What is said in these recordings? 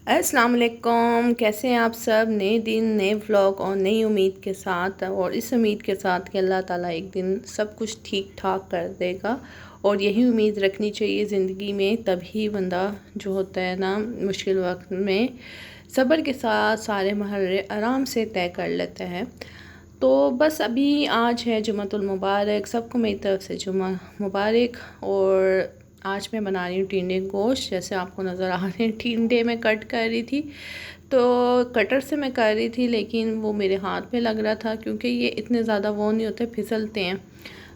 अस्सलाम वालेकुम। कैसे हैं आप सब? नए दिन, नए व्लॉग और नई उम्मीद के साथ, और इस उम्मीद के साथ कि अल्लाह ताला एक दिन सब कुछ ठीक ठाक कर देगा। और यही उम्मीद रखनी चाहिए ज़िंदगी में, तभी बंदा जो होता है ना मुश्किल वक्त में सब्र के साथ सारे मरहले आराम से तय कर लेते हैं। तो बस अभी आज है जुम्मतुल मुबारक, सबको मेरी तरफ से जुम्मा मुबारक। और आज मैं बना रही हूँ टिंडे गोश्त। जैसे आपको नज़र आ रहे हैं, टिंडे मैं कट कर रही थी, तो कटर से मैं कर रही थी, लेकिन वो मेरे हाथ पे लग रहा था क्योंकि ये इतने ज़्यादा वो नहीं होते, फिसलते हैं।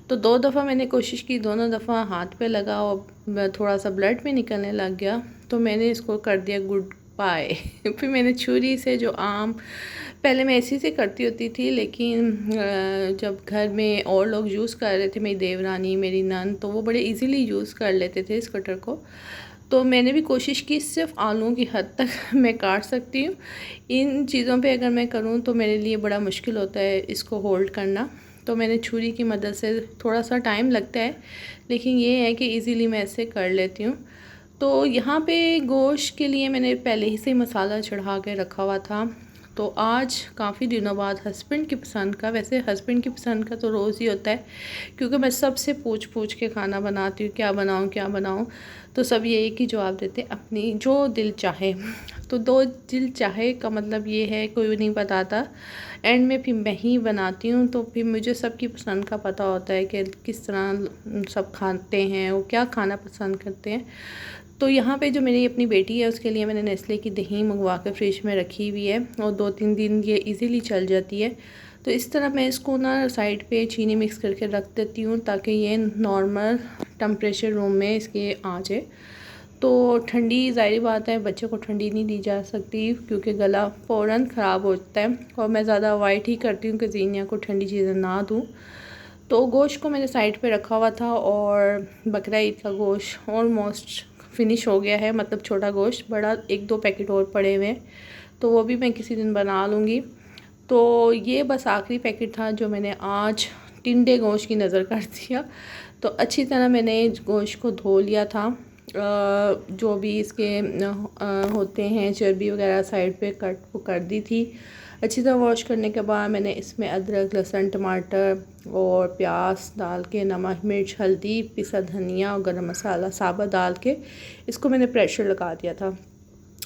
तो 2 दफ़ा मैंने कोशिश की, दोनों दफ़ा हाथ पे लगा और थोड़ा सा ब्लड भी निकलने लग गया। तो मैंने इसको कर दिया गुड बाय। फिर मैंने छुरी से, जो आम पहले मैं ऐसे से करती होती थी, लेकिन जब घर में और लोग यूज़ कर रहे थे, मेरी देवरानी, मेरी नन, तो वो बड़े इजीली यूज़ कर लेते थे इस कटर को। तो मैंने भी कोशिश की, सिर्फ आलूओं की हद तक मैं काट सकती हूँ। इन चीज़ों पे अगर मैं करूँ तो मेरे लिए बड़ा मुश्किल होता है इसको होल्ड करना। तो मैंने छुरी की मदद से, थोड़ा सा टाइम लगता है, लेकिन ये है कि इजीली मैं ऐसे कर लेती हूँ। तो यहाँ पे गोश्त के लिए मैंने पहले ही से मसाला चढ़ा के रखा हुआ था। तो आज काफ़ी दिनों बाद हस्बैंड की पसंद का, वैसे हस्बैंड की पसंद का तो रोज़ ही होता है, क्योंकि मैं सबसे पूछ पूछ के खाना बनाती हूँ, क्या बनाऊँ क्या बनाऊँ। तो सब ये एक ही जवाब देते, अपनी जो दिल चाहे। तो दो दिल चाहे का मतलब ये है, कोई नहीं बताता, एंड में फिर मैं ही बनाती हूँ। तो फिर मुझे सबकी पसंद का पता होता है कि किस तरह सब खाते हैं, वो क्या खाना पसंद करते हैं। तो यहाँ पे जो मेरी अपनी बेटी है, उसके लिए मैंने नेस्ले की दही मंगवा कर फ्रिज में रखी हुई है, और 2-3 दिन ये इजीली चल जाती है। तो इस तरह मैं इसको ना साइड पे चीनी मिक्स करके रख देती हूँ, ताकि ये नॉर्मल टेम्परेचर रूम में इसके आ जाए। तो ठंडी, ज़ाहिर बात है बच्चे को ठंडी नहीं दी जा सकती, क्योंकि गला फ़ौरन ख़राब होता है, और मैं ज़्यादा अवॉइड ही करती हूँ कि ज़ीनिया को ठंडी चीज़ें ना दूँ। तो गोश्त को मैंने साइड पे रखा हुआ था, और बकरा ईद का गोश्त ऑलमोस्ट फिनिश हो गया है, मतलब छोटा गोश्त, बड़ा 1-2 पैकेट और पड़े हुए हैं, तो वो भी मैं किसी दिन बना लूँगी। तो ये बस आखिरी पैकेट था जो मैंने आज टिंडे गोश्त की नज़र कर दिया। तो अच्छी तरह मैंने गोश्त को धो लिया था, जो भी इसके होते हैं चर्बी वगैरह साइड पे कट वो कर दी थी। अच्छी तरह वॉश करने के बाद मैंने इसमें अदरक, लहसुन, टमाटर और प्याज डाल के, नमक, मिर्च, हल्दी, पिसा धनिया और गरम मसाला साबुत डाल के इसको मैंने प्रेशर लगा दिया था।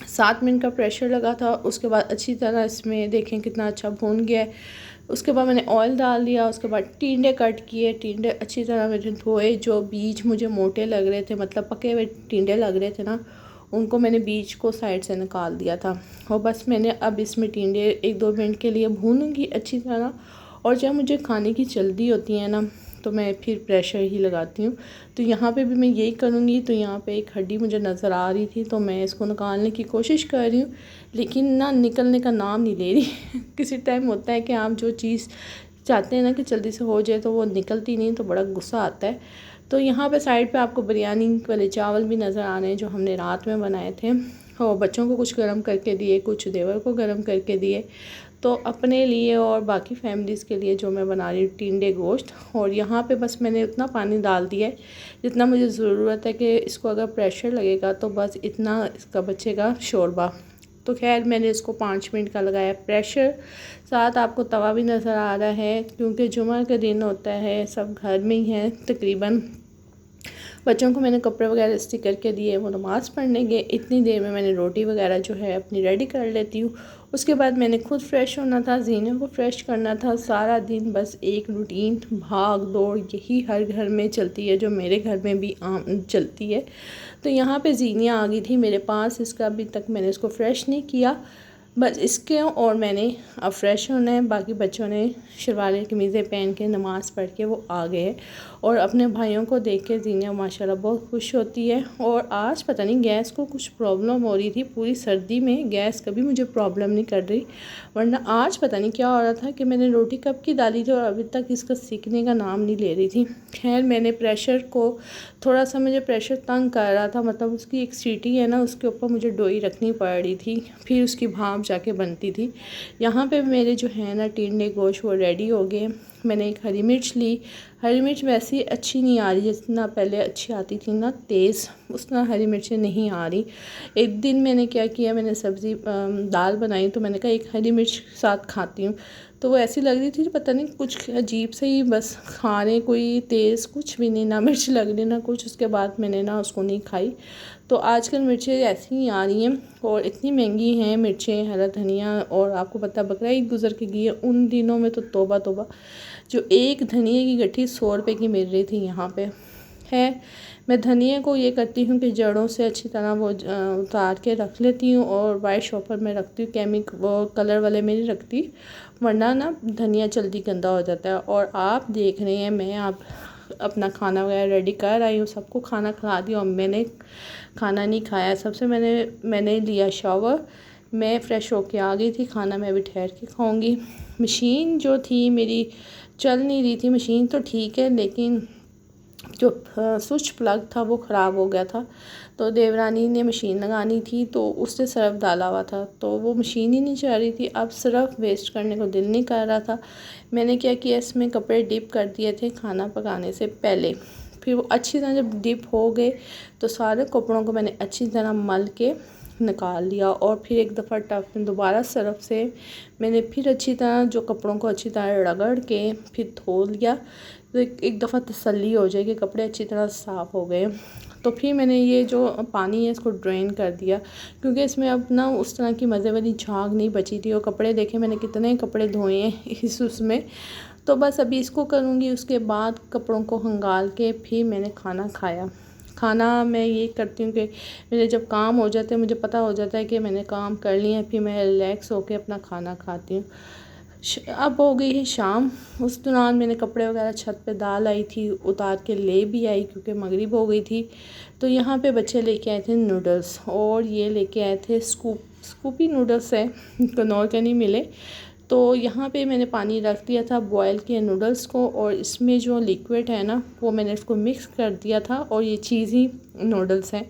7 मिनट का प्रेशर लगा था। उसके बाद अच्छी तरह इसमें देखें कितना अच्छा भून गया है। उसके बाद मैंने ऑयल डाल दिया। उसके बाद टिंडे कट किए, टिंडे अच्छी तरह मैंने धोए। जो बीज मुझे मोटे लग रहे थे, मतलब पके हुए टिंडे लग रहे थे ना, उनको मैंने बीज को साइड से निकाल दिया था। और बस मैंने अब इसमें टिंडे 1-2 मिनट के लिए भूनूंगी अच्छी तरह। और जब मुझे खाने की जल्दी होती है ना, तो मैं फिर प्रेशर ही लगाती हूँ। तो यहाँ पे भी मैं यही करूँगी। तो यहाँ पे एक हड्डी मुझे नज़र आ रही थी, तो मैं इसको निकालने की कोशिश कर रही हूँ, लेकिन ना निकलने का नाम नहीं ले रही। किसी टाइम होता है कि आप जो चीज़ चाहते हैं ना कि जल्दी से हो जाए, तो वो निकलती नहीं, तो बड़ा गुस्सा आता है। तो यहाँ पे साइड पे आपको बिरयानी वाले चावल भी नज़र आ रहे हैं, जो हमने रात में बनाए थे, और बच्चों को कुछ गर्म करके दिए, कुछ देवर को गर्म करके दिए। तो अपने लिए और बाकी फैमिलीज़ के लिए जो मैं बना रही हूँ टिंडे गोश्त। और यहाँ पे बस मैंने उतना पानी डाल दिया है जितना मुझे ज़रूरत है, कि इसको अगर प्रेशर लगेगा तो बस इतना इसका बचेगा शोरबा। तो खैर मैंने इसको 5 मिनट का लगाया प्रेशर। साथ आपको तवा भी नज़र आ रहा है, क्योंकि जुमा का दिन होता है, सब घर में ही हैं तकरीबन। बच्चों को मैंने कपड़े वगैरह इस्त्री करके दिए, वो नमाज़ पढ़ने गए। इतनी देर में मैंने रोटी वगैरह जो है अपनी रेडी कर लेती हूँ। उसके बाद मैंने खुद फ्रेश होना था, ज़ीनों को फ्रेश करना था। सारा दिन बस एक रूटीन भाग दौड़ यही हर घर में चलती है, जो मेरे घर में भी आम चलती है। तो यहाँ पे ज़ीनिया आ गई थी मेरे पास, इसका अभी तक मैंने इसको फ्रेश नहीं किया, बस इसके और मैंने अब फ्रेश होना है। बाकी बच्चों ने शलवार कमीज़ें पहन के नमाज़ पढ़ के वो आ गए, और अपने भाइयों को देख के ज़ीनिया माशाल्लाह बहुत खुश होती है। और आज पता नहीं गैस को कुछ प्रॉब्लम हो रही थी, पूरी सर्दी में गैस कभी मुझे प्रॉब्लम नहीं कर रही, वरना आज पता नहीं क्या हो रहा था कि मैंने रोटी कब की डाली थी और अभी तक इसका सीखने का नाम नहीं ले रही थी। खैर मैंने प्रेशर को थोड़ा सा, मुझे प्रेशर तंग कर रहा था, मतलब उसकी एक सीटी है ना, उसके ऊपर मुझे डोई रखनी पड़ रही थी, फिर उसकी भाप जाके बनती थी। यहाँ पे मेरे जो है ना टिंडे गोश्त वो रेडी हो गए। मैंने एक हरी मिर्च ली। हरी मिर्च वैसे अच्छी नहीं आ रही जितना पहले अच्छी आती थी ना, तेज़ उतना हरी मिर्चें नहीं आ रही। एक दिन मैंने क्या किया, मैंने सब्ज़ी दाल बनाई तो मैंने कहा एक हरी मिर्च साथ खाती हूँ, तो वो ऐसी लग रही थी पता नहीं कुछ अजीब से ही बस खा रहे, कोई तेज़ कुछ भी नहीं, ना मिर्च लग रही ना कुछ। उसके बाद मैंने ना उसको नहीं खाई। तो आजकल मिर्चें ऐसी ही आ रही हैं और इतनी महंगी हैं मिर्चें, हरा धनिया। और आपको पता बकरा ईद गुजर के गई है, उन दिनों में तो तौबा तौबा, जो एक धनिए की गट्ठी 100 रुपये की मिल रही थी यहाँ पे है। मैं धनिए को ये करती हूँ कि जड़ों से अच्छी तरह वो उतार के रख लेती हूँ और वाइट शॉपर में रखती हूँ, वो कलर वाले में नहीं रखती, वरना ना धनिया जल्दी गंदा हो जाता है। और आप देख रहे हैं मैं आप अपना खाना वगैरह रेडी कर आई हूँ, सबको खाना खिला दिया और मैंने खाना नहीं खाया। सबसे मैंने लिया शावर, मैं फ़्रेश होके आ गई थी, खाना मैं अभी ठहर के खाऊंगी। मशीन जो थी मेरी चल नहीं रही थी, मशीन तो ठीक है लेकिन जो स्विच प्लग था वो ख़राब हो गया था। तो देवरानी ने मशीन लगानी थी तो उससे सर्फ़ डाला हुआ था, तो वो मशीन ही नहीं चल रही थी। अब सर्फ़ वेस्ट करने को दिल नहीं कर रहा था। मैंने क्या किया, इसमें कपड़े डिप कर दिए थे खाना पकाने से पहले। फिर वो अच्छी तरह जब डिप हो गए तो सारे कपड़ों को मैंने अच्छी तरह मल के निकाल लिया और फिर एक दफ़ा टब में दोबारा सर्फ़ से मैंने फिर अच्छी तरह जो कपड़ों को अच्छी तरह रगड़ के फिर धो लिया। तो एक दफ़ा तसल्ली हो जाए कि कपड़े अच्छी तरह साफ़ हो गए। तो फिर मैंने ये जो पानी है इसको ड्रेन कर दिया, क्योंकि इसमें अब ना उस तरह की मज़े वाली झाग नहीं बची थी। और कपड़े देखे मैंने कितने कपड़े धोए हैं उसमें। तो बस अभी इसको करूँगी, उसके बाद कपड़ों को हंगाल के फिर मैंने खाना खाया। खाना मैं ये करती हूँ कि मेरे जब काम हो जाते हैं, मुझे पता हो जाता है कि मैंने काम कर लिया है, फिर मैं रिलैक्स होकर अपना खाना खाती हूँ। अब हो गई है शाम। उस दौरान मैंने कपड़े वगैरह छत पे डाल आई थी, उतार के ले भी आई क्योंकि मगरिब हो गई थी। तो यहाँ पे बच्चे लेके आए थे नूडल्स और ये लेके आए थे स्कूपी नूडल्स है, कनौर के नहीं मिले। तो यहाँ पे मैंने पानी रख दिया था बॉयल किए नूडल्स को, और इसमें जो लिक्विड है ना वो मैंने इसको मिक्स कर दिया था और ये चीज़ी नूडल्स हैं।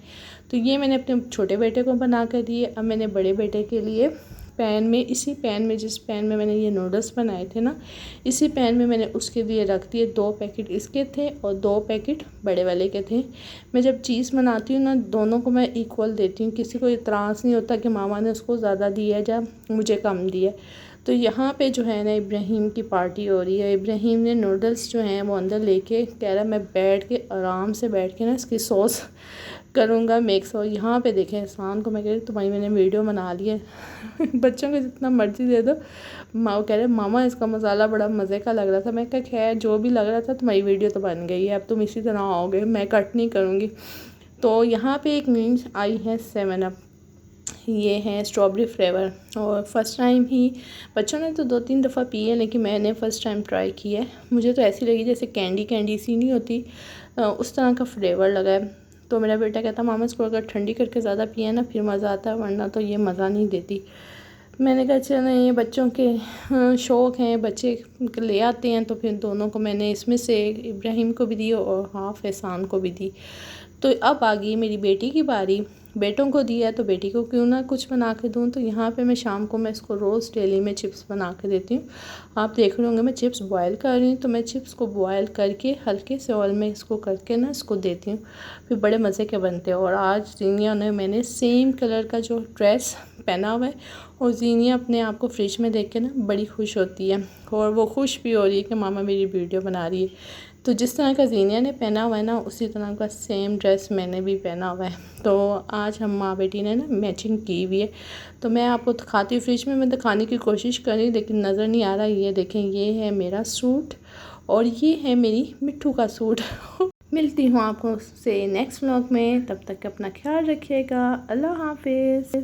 तो ये मैंने अपने छोटे बेटे को बना कर दिए। अब मैंने बड़े बेटे के लिए पैन में, इसी पैन में जिस पैन में मैंने ये नूडल्स बनाए थे ना, इसी पैन में मैंने उसके लिए रख दिए। 2 पैकेट इसके थे और 2 पैकेट बड़े वाले के थे। मैं जब चीज़ बनाती हूँ ना दोनों को मैं इक्वल देती हूँ, किसी को इतराज़ नहीं होता कि मामा ने उसको ज़्यादा दिया या मुझे कम दिया। तो यहाँ पे जो है ना इब्राहिम की पार्टी हो रही है। इब्राहिम ने नूडल्स जो हैं वो अंदर लेके कह रहा मैं बैठ के आराम से बैठ के ना इसकी सॉस करूँगा मिक्स। और यहाँ पे देखें एहसान को मैं कह रही तुम्हारी मैंने वीडियो बना ली है बच्चों को जितना मर्ज़ी दे दो। वो कह रहे मामा इसका मसाला बड़ा मज़े का लग रहा था। मैं कहा खैर जो भी लग रहा था, तुम्हारी वीडियो तो बन गई है, अब तुम इसी तरह आओगे, मैं कट नहीं करूँगी। तो यहाँ पे एक मीम्स आई है 7 अप, ये है स्ट्रॉबेरी फ्लेवर। और फ़र्स्ट टाइम ही बच्चों ने तो 2-3 दफ़ा पी है लेकिन मैंने फ़र्स्ट टाइम ट्राई की है। मुझे तो ऐसी लगी जैसे कैंडी सी नहीं होती, उस तरह का फ्लेवर लगा है। तो मेरा बेटा कहता मामा इसको अगर ठंडी करके ज़्यादा पिए ना फिर मज़ा आता है, वरना तो ये मज़ा नहीं देती। मैंने कहा चलो ये बच्चों के शौक़ हैं, बच्चे ले आते हैं, तो फिर दोनों को मैंने इसमें से इब्राहिम को भी दी और हाफ़ एहसान को भी दी। तो अब आ गई मेरी बेटी की बारी। बेटों को दिया तो बेटी को क्यों ना कुछ बना के दूँ। तो यहाँ पे मैं शाम को मैं इसको रोज़ डेली में चिप्स बना के देती हूँ। आप देख रहे होंगे मैं चिप्स बॉयल कर रही हूँ, तो मैं चिप्स को बॉयल करके हल्के से ऑयल में इसको करके ना इसको देती हूँ, फिर बड़े मज़े के बनते हैं। और आज जीनिया ने मैंने सेम कलर का जो ड्रेस पहना हुआ है, और जीनिया अपने आप को फ्रिज में देख के ना बड़ी खुश होती है और वो खुश भी हो रही है कि मामा मेरी वीडियो बना रही है। तो जिस तरह का जीनिया ने पहना हुआ है ना उसी तरह का सेम ड्रेस मैंने भी पहना हुआ है। तो आज हम माँ बेटी ने ना मैचिंग की हुई है। तो मैं आपको दिखाती हूँ, फ्रिज में मैं दिखाने की कोशिश कर रही लेकिन नज़र नहीं आ रहा। ये देखें, ये है मेरा सूट और ये है मेरी मिट्ठू का सूट मिलती हूँ आपको से नेक्स्ट व्लॉग में, तब तक अपना ख्याल रखिएगा। अल्लाह हाफिज़।